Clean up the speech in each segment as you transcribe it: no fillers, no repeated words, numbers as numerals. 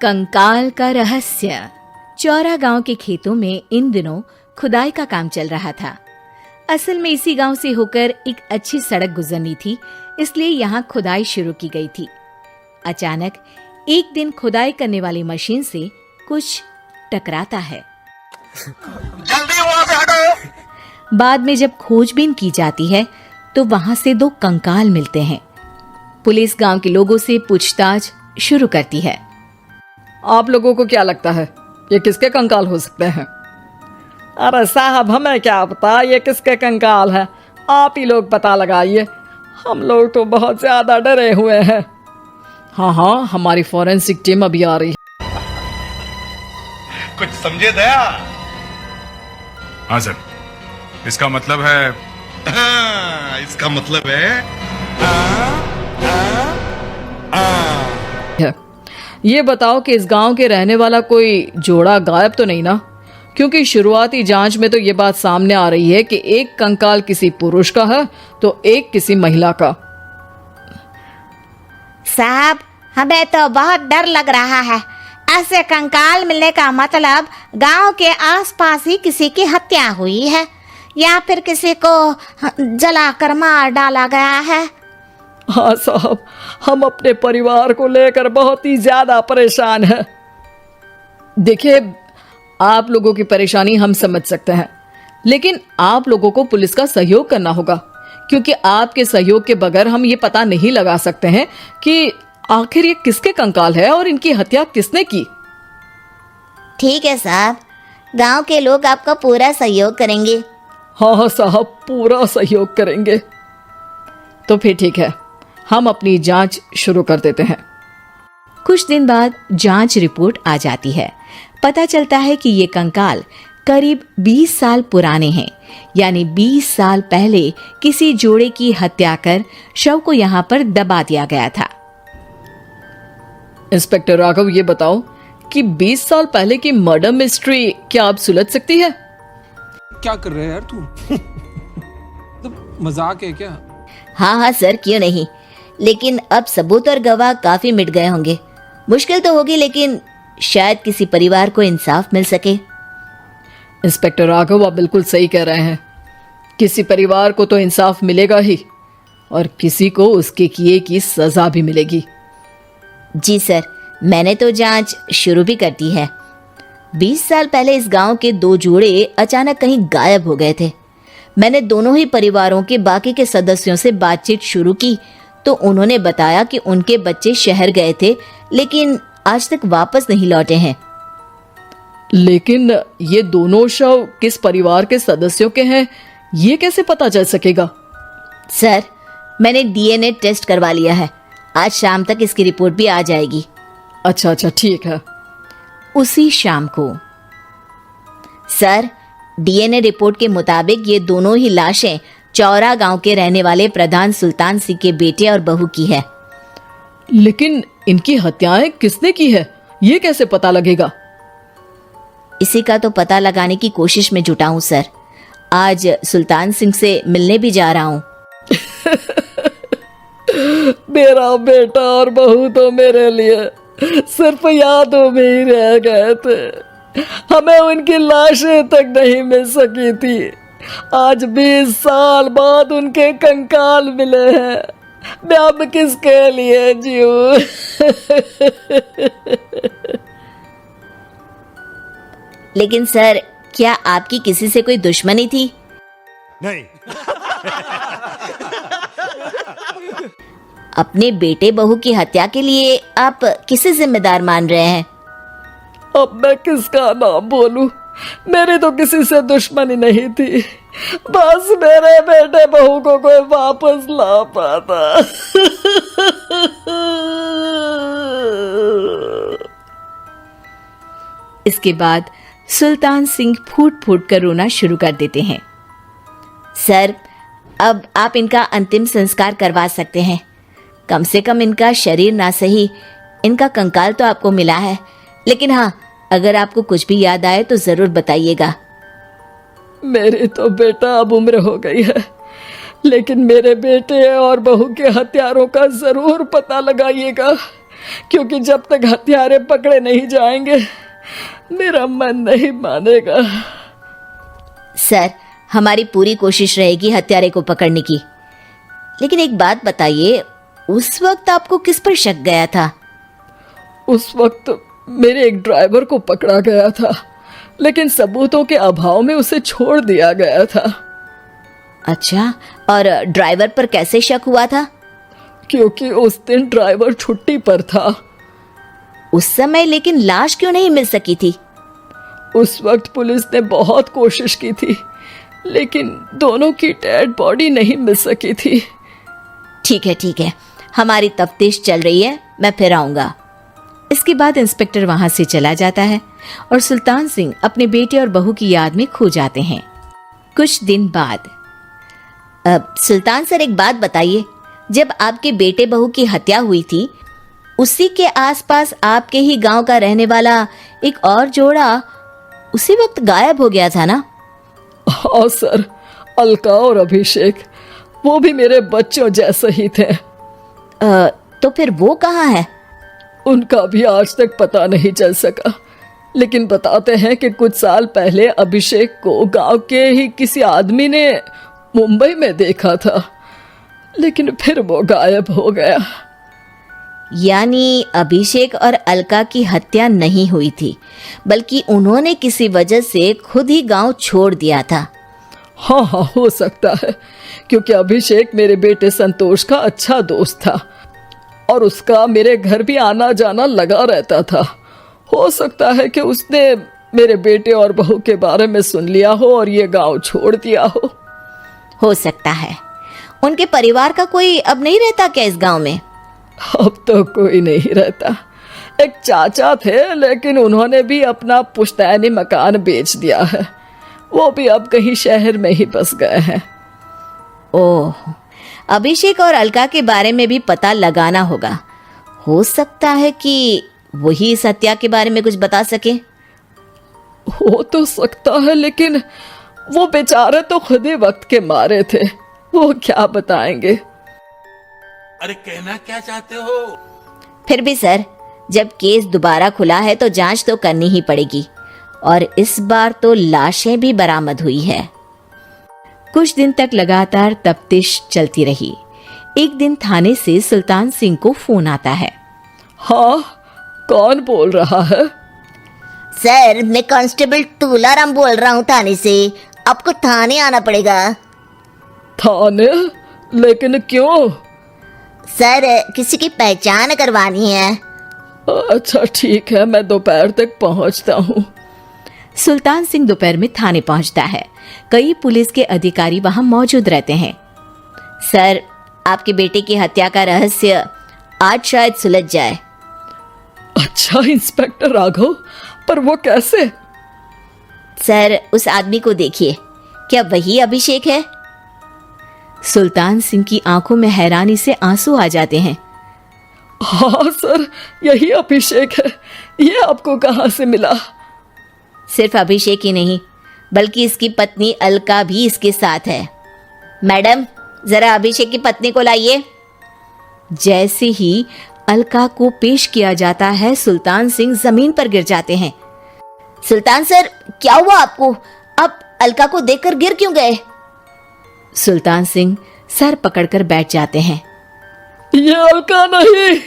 कंकाल का रहस्य। चौरा गांव के खेतों में इन दिनों खुदाई का काम चल रहा था। असल में इसी गांव से होकर एक अच्छी सड़क गुजरनी थी, इसलिए यहाँ खुदाई शुरू की गई थी। अचानक एक दिन खुदाई करने वाली मशीन से कुछ टकराता है। जल्दी वहां से हटो। बाद में जब खोजबीन की जाती है तो वहां से 2 कंकाल मिलते हैं। पुलिस गांव के लोगों से पूछताछ शुरू करती है। आप लोगों को क्या लगता है ये किसके कंकाल हो सकते हैं? अरे साहब, हमें क्या पता ये किसके कंकाल है, आप ही लोग पता लगाइए। हम लोग तो बहुत ज्यादा डरे हुए हैं। हाँ, हमारी फॉरेंसिक टीम अभी आ रही है। कुछ समझे दया? हाँ सर, इसका मतलब है इसका मतलब है ये बताओ कि इस गांव के रहने वाला कोई जोड़ा गायब तो नहीं ना? क्योंकि शुरुआती जांच में तो ये बात सामने आ रही है कि एक कंकाल किसी पुरुष का है तो एक किसी महिला का। साहब, हमें तो बहुत डर लग रहा है। ऐसे कंकाल मिलने का मतलब गांव के आसपास ही किसी की हत्या हुई है या फिर किसी को जलाकर मार डाला गया है। हाँ साहब, हम अपने परिवार को लेकर बहुत ही ज्यादा परेशान हैं। देखिए, आप लोगों की परेशानी हम समझ सकते हैं, लेकिन आप लोगों को पुलिस का सहयोग करना होगा, क्योंकि आपके सहयोग के बगैर हम ये पता नहीं लगा सकते हैं कि आखिर ये किसके कंकाल है और इनकी हत्या किसने की। ठीक है साहब, गांव के लोग आपका पूरा सहयोग करेंगे। हाँ साहब, पूरा सहयोग करेंगे। तो फिर ठीक है, हम अपनी जांच शुरू कर देते हैं। कुछ दिन बाद जांच रिपोर्ट आ जाती है। पता चलता है कि ये कंकाल करीब 20 साल पुराने हैं, यानी 20 साल पहले किसी जोड़े की हत्या कर शव को यहाँ पर दबा दिया गया था। इंस्पेक्टर राघव, ये बताओ कि 20 साल पहले की मर्डर मिस्ट्री क्या आप सुलझ सकती है? क्या कर रहे हैं यार तू? तो मजाक है क्या? हाँ सर, क्यों नहीं, लेकिन अब सबूत और गवाह काफी मिट गए होंगे। मुश्किल तो होगी, लेकिन शायद किसी परिवार को इंसाफ मिल सके। इंस्पेक्टर राघव, आप बिल्कुल सही कह रहे हैं। किसी परिवार को तो इंसाफ मिलेगा ही और किसी को उसके किए की सजा भी मिलेगी। जी सर, मैंने तो जांच शुरू भी कर दी है। 20 साल पहले इस गांव के 2 जोड़े अचानक कहीं गायब हो गए थे। मैंने दोनों ही परिवारों के बाकी के सदस्यों से बातचीत शुरू की तो उन्होंने बताया कि उनके बच्चे शहर गए थे, लेकिन आज तक वापस नहीं लौटे हैं। लेकिन ये दोनों शव किस परिवार के सदस्यों के हैं, ये कैसे पता चल सकेगा? सर, मैंने डीएनए टेस्ट करवा लिया है। आज शाम तक इसकी रिपोर्ट भी आ जाएगी। अच्छा, ठीक है। उसी शाम को सर, डीएनए रिपोर्ट के मुताबिक ये दोनों ही लाशें चौरा गांव के रहने वाले प्रधान सुल्तान सिंह के बेटे और बहू की है। लेकिन इनकी हत्याएं किसने की है, ये कैसे पता लगेगा? इसी का तो पता लगाने की कोशिश में जुटा हूं सर। आज सुल्तान सिंह से मिलने भी जा रहा हूं। मेरा बेटा और बहू तो मेरे लिए सिर्फ यादों में ही रह गए थे। हमें उनकी लाशें तक नहीं मिल सकी थी। आज 20 साल बाद उनके कंकाल मिले हैं। मैं अब किसके लिए जीऊं? लेकिन सर, क्या आपकी किसी से कोई दुश्मनी थी? नहीं। अपने बेटे बहू की हत्या के लिए आप किसे जिम्मेदार मान रहे हैं? अब मैं किसका नाम बोलूं? मेरी तो किसी से दुश्मनी नहीं थी, बस मेरे बेटे बहू को कोई वापस ला पाता। इसके बाद सुल्तान सिंह फूट फूट कर रोना शुरू कर देते हैं। सर, अब आप इनका अंतिम संस्कार करवा सकते हैं। कम से कम इनका शरीर ना सही, इनका कंकाल तो आपको मिला है। लेकिन हाँ, अगर आपको कुछ भी याद आए तो जरूर बताइएगा। मेरी तो बेटा अब उम्र हो गई है, लेकिन मेरे बेटे और बहू के हत्यारों का जरूर पता लगाइएगा। क्योंकि जब तक हत्यारे पकड़े नहीं जाएंगे मेरा मन नहीं मानेगा। सर, हमारी पूरी कोशिश रहेगी हत्यारे को पकड़ने की। लेकिन एक बात बताइए, उस वक्त आपको किस पर शक गया था? उस वक्त मेरे एक ड्राइवर को पकड़ा गया था, लेकिन सबूतों के अभाव में उसे छोड़ दिया गया था। अच्छा, और ड्राइवर पर कैसे शक हुआ था? क्योंकि उस दिन ड्राइवर छुट्टी पर था। उस समय लेकिन लाश क्यों नहीं मिल सकी थी? उस वक्त पुलिस ने बहुत कोशिश की थी, लेकिन दोनों की डेड बॉडी नहीं मिल सकी थी। ठीक है, हमारी तफ्तीश चल रही है, मैं फिर आऊंगा। इसके बाद इंस्पेक्टर वहां से चला जाता है और सुल्तान सिंह अपने बेटे और बहू की याद में खो जाते हैं। कुछ दिन बाद सुल्तान सर, एक बात बताइए, जब आपके बेटे बहू की हत्या हुई थी, उसी के आसपास आपके ही गांव का रहने वाला एक और जोड़ा उसी वक्त गायब हो गया था ना? हाँ सर, अलका और अभिषेक, वो भी मेरे बच्चों जैसे ही थे। तो फिर वो कहाँ है? उनका भी आज तक पता नहीं चल सका, लेकिन बताते हैं कि कुछ साल पहले अभिषेक को गांव के ही किसी आदमी ने मुंबई में देखा था, लेकिन फिर वो गायब हो गया। यानी अभिषेक और अलका की हत्या नहीं हुई थी, बल्कि उन्होंने किसी वजह से खुद ही गांव छोड़ दिया था। हाँ, हो सकता है, क्योंकि अभिषेक मेरे बेटे संतोष का अच्छा दोस्त था और उसका मेरे घर भी आना जाना लगा रहता था। हो सकता है कि उसने मेरे बेटे और बहू के बारे में सुन लिया हो और ये गांव छोड़ दिया हो सकता है। उनके परिवार का कोई अब नहीं रहता क्या इस गांव में? अब तो कोई नहीं रहता। एक चाचा थे, लेकिन उन्होंने भी अपना पुश्तैनी मकान बेच दिया है। वो भी अब कहीं शहर में ही बस गए हैं। ओह, अभिषेक और अलका के बारे में भी पता लगाना होगा। हो सकता है कि वही इस हत्या के बारे में कुछ बता सके। हो तो सकता है, लेकिन वो बेचारे तो खुद ही वक्त के मारे थे, वो क्या बताएंगे। अरे कहना क्या चाहते हो? फिर भी सर, जब केस दोबारा खुला है तो जांच तो करनी ही पड़ेगी, और इस बार तो लाशें भी बरामद हुई है। कुछ दिन तक लगातार तफ्तीश चलती रही। एक दिन थाने से सुल्तान सिंह को फोन आता है। हाँ, कौन बोल रहा है? सर, मैं कांस्टेबल तुलाराम बोल रहा हूँ थाने से। आपको थाने आना पड़ेगा। थाने? लेकिन क्यों? सर, किसी की पहचान करवानी है। अच्छा ठीक है, मैं दोपहर तक पहुंचता हूँ। सुल्तान सिंह दोपहर में थाने पहुंचता है। कई पुलिस के अधिकारी वहां मौजूद रहते हैं। सर, आपके बेटे की हत्या का रहस्य आज शायद सुलझ जाए। अच्छा इंस्पेक्टर राघव, पर वो कैसे? सर, उस आदमी को देखिए, क्या वही अभिषेक है? सुल्तान सिंह की आंखों में हैरानी से आंसू आ जाते हैं। हाँ सर, यही अभिषेक है। ये आपको कहाँ से मिला? सिर्फ अभिषेक ही नहीं, बल्कि इसकी पत्नी अलका भी इसके साथ है। मैडम, जरा अभिषेक की पत्नी को लाइए। जैसे ही अलका को पेश किया जाता है, सुल्तान सिंह जमीन पर गिर जाते हैं। सुल्तान सर, क्या हुआ आपको? आप अलका को देखकर गिर क्यों गए? सुल्तान सिंह सर पकड़कर बैठ जाते हैं। ये अलका नहीं,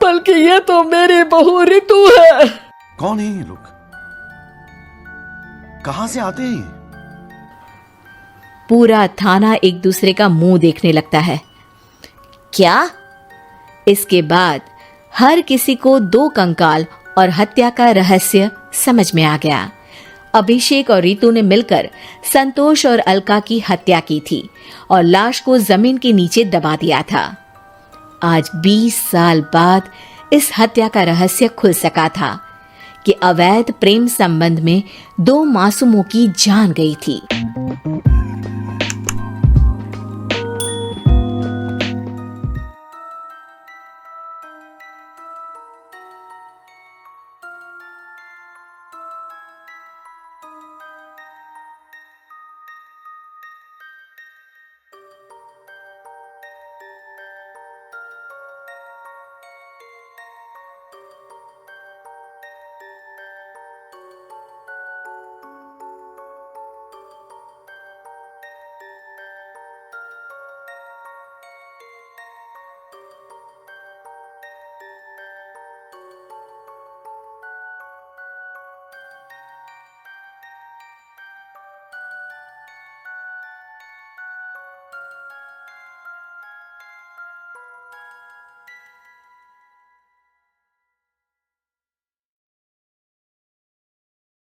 बल्कि ये तो मेरी बहू रितु है। कौन है ये लोग? कहां से आते हैं ये? पूरा थाना एक दूसरे का मुंह देखने लगता है। क्या? इसके बाद हर किसी को दो कंकाल और हत्या का रहस्य समझ में आ गया। अभिषेक और रितु ने मिलकर संतोष और अलका की हत्या की थी और लाश को जमीन के नीचे दबा दिया था। आज 20 साल बाद इस हत्या का रहस्य खुल सका था कि अवैध प्रेम संबंध में 2 मासूमों की जान गई थी।